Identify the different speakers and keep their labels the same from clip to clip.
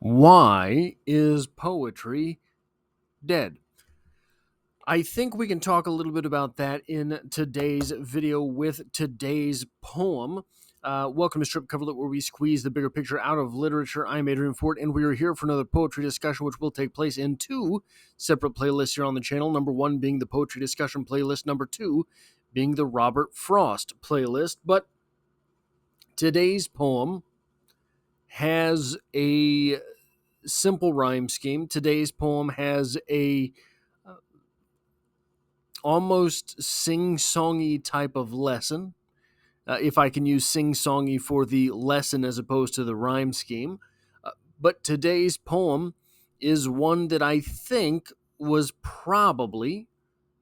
Speaker 1: Why is poetry dead? I think we can talk a little bit about that in today's video with today's poem. Welcome to Strip Coverlet, where we squeeze the bigger picture out of literature. I'm Adrian Fort, and we are here for another poetry discussion, which will take place in two separate playlists here on the channel. Number one being the poetry discussion playlist, number two being the Robert Frost playlist. But today's poem has a simple rhyme scheme. Today's poem has a almost sing-songy type of lesson, if I can use sing-songy for the lesson as opposed to the rhyme scheme. But today's poem is one that I think was probably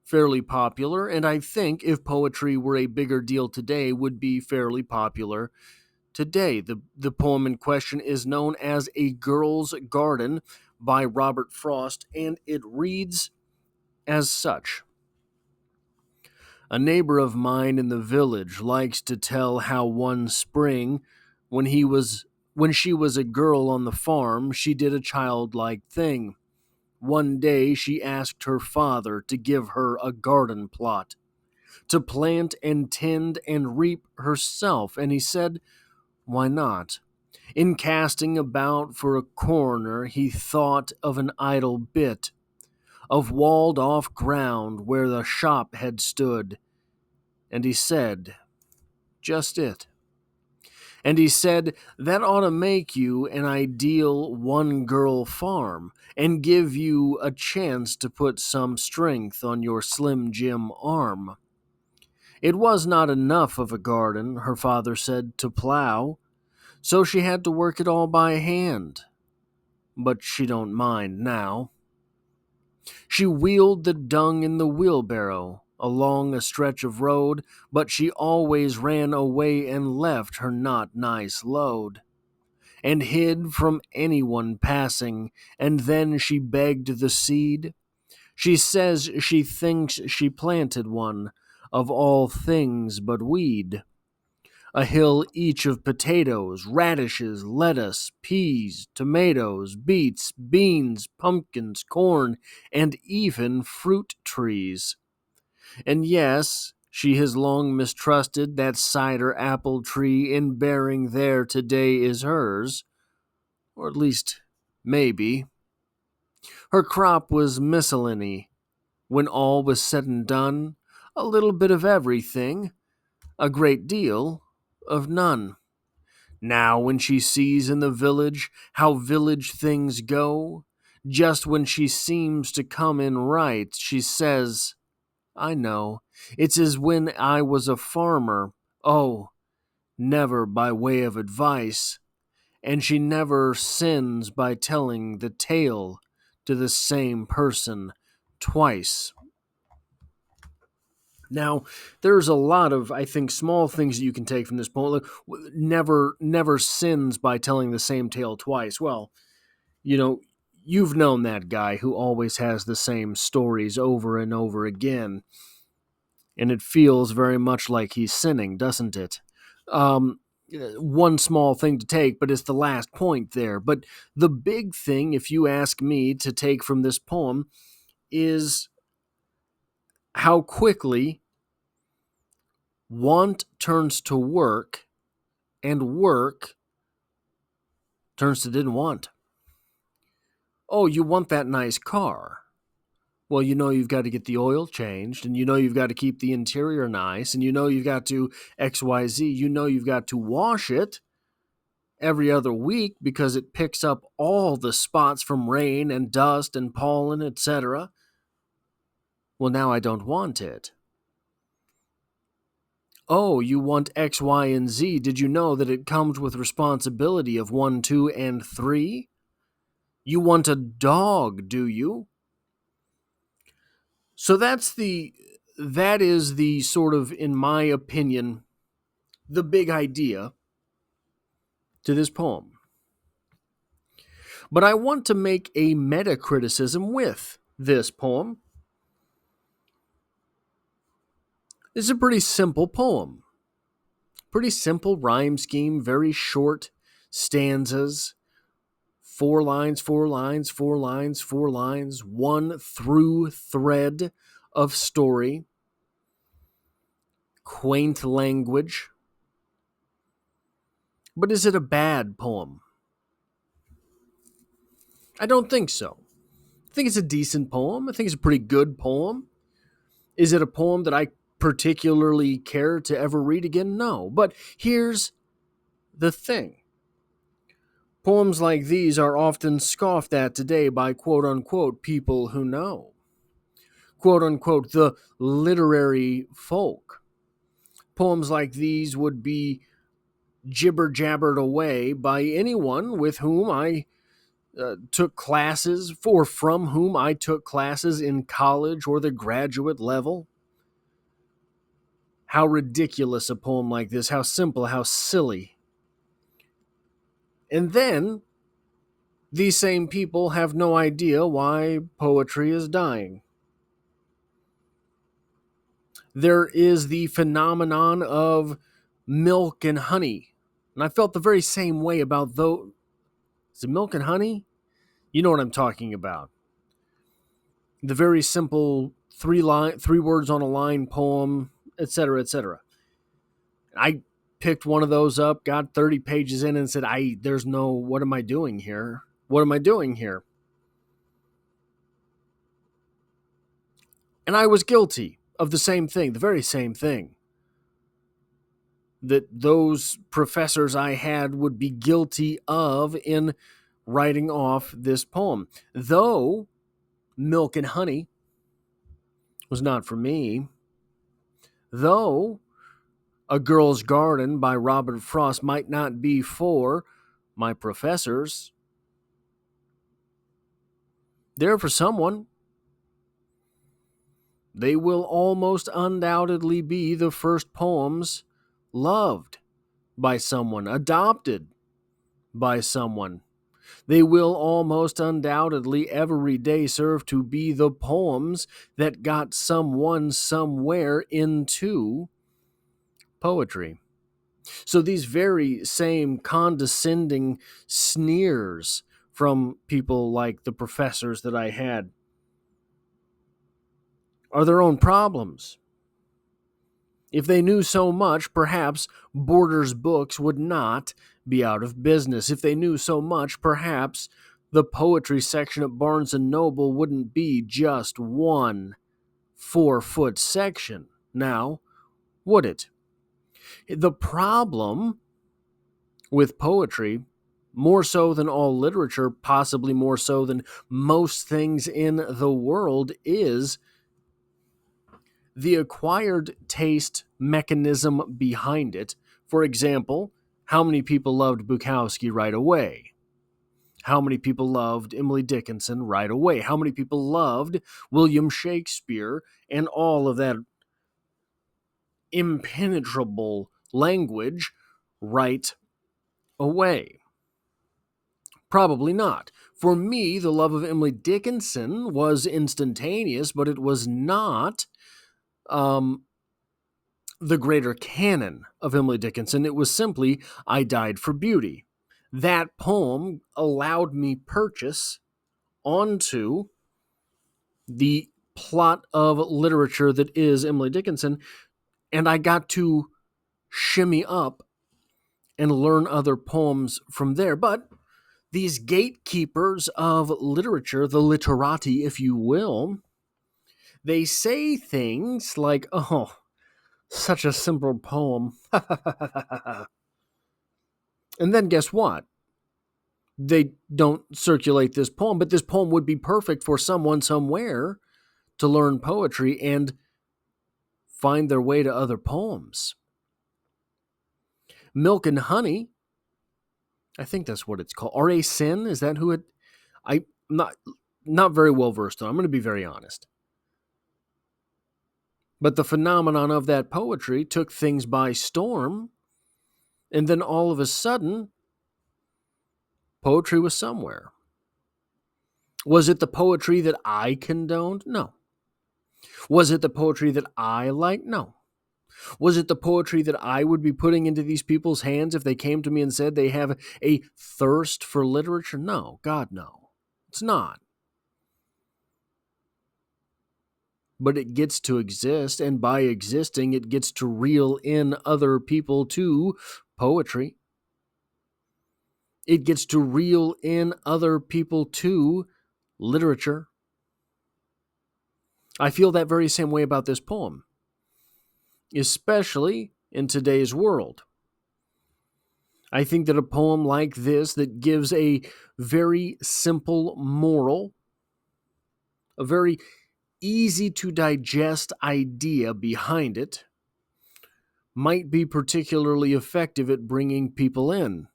Speaker 1: fairly popular, and I think if poetry were a bigger deal today, would be fairly popular today. The poem in question is known as A Girl's Garden by Robert Frost, and it reads as such. A neighbor of mine in the village likes to tell how one spring, when he was when she was a girl on the farm, she did a childlike thing. One day she asked her father to give her a garden plot, to plant and tend and reap herself, and he said, "Why not?" In casting about for a corner, he thought of an idle bit of walled off ground where the shop had stood, and he said, "Just it." And he said, "That ought to make you an ideal one girl farm and give you a chance to put some strength on your Slim Jim arm." It was not enough of a garden, her father said, to plow, so she had to work it all by hand. But she don't mind now. She wheeled the dung in the wheelbarrow along a stretch of road, but she always ran away and left her not nice load, and hid from anyone passing, and then she begged the seed. She says she thinks she planted one, of all things but weed. A hill each of potatoes, radishes, lettuce, peas, tomatoes, beets, beans, pumpkins, corn, and even fruit trees. And yes, she has long mistrusted that cider apple tree in bearing there today is hers, or at least maybe. Her crop was miscellany, when all was said and done, a little bit of everything, a great deal of none. Now, when she sees in the village how village things go, just when she seems to come in right, she says, "I know, it's as when I was a farmer. Oh, never by way of advice." And she never sins by telling the tale to the same person twice. Now, there's a lot of, I think, small things that you can take from this poem. Like, never sins by telling the same tale twice. Well, you know, you've known that guy who always has the same stories over and over again, and it feels very much like he's sinning, doesn't it? Um, one small thing to take, but it's the last point there. But the big thing, if you ask me, to take from this poem is how quickly want turns to work and work turns to didn't want. Oh, you want that nice car. Well, you know you've got to get the oil changed, and you know you've got to keep the interior nice, and you know you've got to XYZ. You know you've got to wash it every other week because it picks up all the spots from rain and dust and pollen, etc. Well, now I don't want it. Oh, you want X, Y, and Z. Did you know that it comes with responsibility of 1, 2, and 3? You want a dog, do you? So that is the sort of, in my opinion, the big idea to this poem. But I want to make a meta criticism with this poem. It's a pretty simple poem. Pretty simple rhyme scheme, very short stanzas, 4 lines, 4 lines, 4 lines, 4 lines, one through thread of story, quaint language. But is it a bad poem? I don't think so. I think it's a decent poem. I think it's a pretty good poem. Is it a poem that I particularly care to ever read again? No. But here's the thing. Poems like these are often scoffed at today by quote unquote people who know. Quote unquote the literary folk. Poems like these would be jibber jabbered away by anyone with whom I took classes, or from whom I took classes in college or the graduate level. How ridiculous a poem like this, how simple, how silly. And then these same people have no idea why poetry is dying. There is the phenomenon of milk and honey. And I felt the very same way about those. Is it milk and honey? You know what I'm talking about. The very simple three words on a line poem, etc., etc. I picked one of those up, got 30 pages in, and said, what am I doing here? What am I doing here? And I was guilty of the same thing, the very same thing that those professors I had would be guilty of in writing off this poem. Though Milk and Honey was not for me, though A Girl's Garden by Robert Frost might not be for my professors, they're for someone. They will almost undoubtedly be the first poems loved by someone, adopted by someone. They will almost undoubtedly every day serve to be the poems that got someone somewhere into poetry. So these very same condescending sneers from people like the professors that I had are their own problems. If they knew so much, perhaps Borders Books would not be out of business. If they knew so much, perhaps the poetry section at Barnes & Noble wouldn't be just one 4-foot section. Now, would it? The problem with poetry, more so than all literature, possibly more so than most things in the world, is the acquired taste mechanism behind it. For example, how many people loved Bukowski right away? How many people loved Emily Dickinson right away? How many people loved William Shakespeare and all of that impenetrable language right away? Probably not. For me, the love of Emily Dickinson was instantaneous, but it was not the greater canon of Emily Dickinson. It was simply I Died for Beauty. That poem allowed me purchase onto the plot of literature that is Emily Dickinson, and I got to shimmy up and learn other poems from there. But these gatekeepers of literature, the literati, if you will, they say things like, oh, such a simple poem. And then guess what? They don't circulate this poem, but this poem would be perfect for someone somewhere to learn poetry and find their way to other poems. Milk and Honey, I think that's what it's called. R.A. Sin, is that who it? I'm not very well versed on. I'm going to be very honest. But the phenomenon of that poetry took things by storm, and then all of a sudden, poetry was somewhere. Was it the poetry that I condoned? No. Was it the poetry that I liked? No. Was it the poetry that I would be putting into these people's hands if they came to me and said they have a thirst for literature? No, God, no. It's not. But it gets to exist, and by existing, it gets to reel in other people to poetry. It gets to reel in other people to literature. I feel that very same way about this poem, especially in today's world. I think that a poem like this that gives a very simple moral, a very easy to digest idea behind it, might be particularly effective at bringing people in.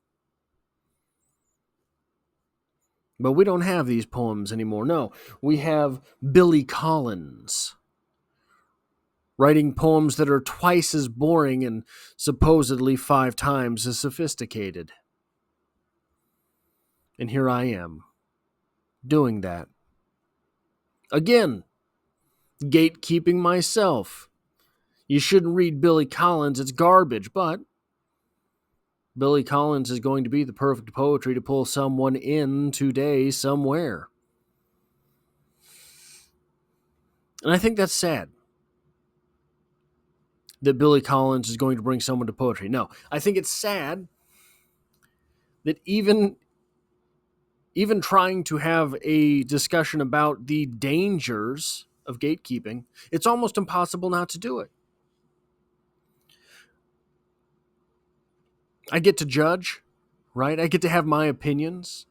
Speaker 1: But we don't have these poems anymore. No, we have Billy Collins writing poems that are twice as boring and supposedly 5 times as sophisticated. And here I am, doing that. Again, gatekeeping myself. You shouldn't read Billy Collins, it's garbage, but Billy Collins is going to be the perfect poetry to pull someone in today somewhere. And I think that's sad that Billy Collins is going to bring someone to poetry. No, I think it's sad that even trying to have a discussion about the dangers of gatekeeping, it's almost impossible not to do it. I get to judge, right? I get to have my opinions.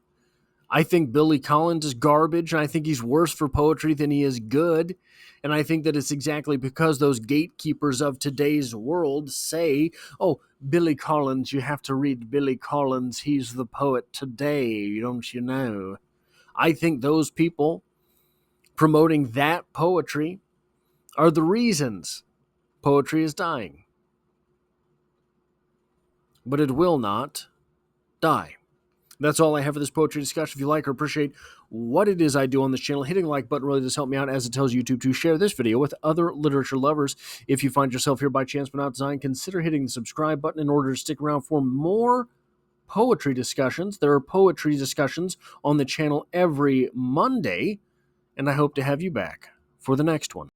Speaker 1: I think Billy Collins is garbage, and I think he's worse for poetry than he is good. And I think that it's exactly because those gatekeepers of today's world say, oh, Billy Collins, you have to read Billy Collins. He's the poet today, don't you know? I think those people promoting that poetry are the reasons poetry is dying. But it will not die. That's all I have for this poetry discussion. If you like or appreciate what it is I do on this channel, hitting the like button really does help me out, as it tells YouTube to share this video with other literature lovers. If you find yourself here by chance but not design, consider hitting the subscribe button in order to stick around for more poetry discussions. There are poetry discussions on the channel every Monday, and I hope to have you back for the next one.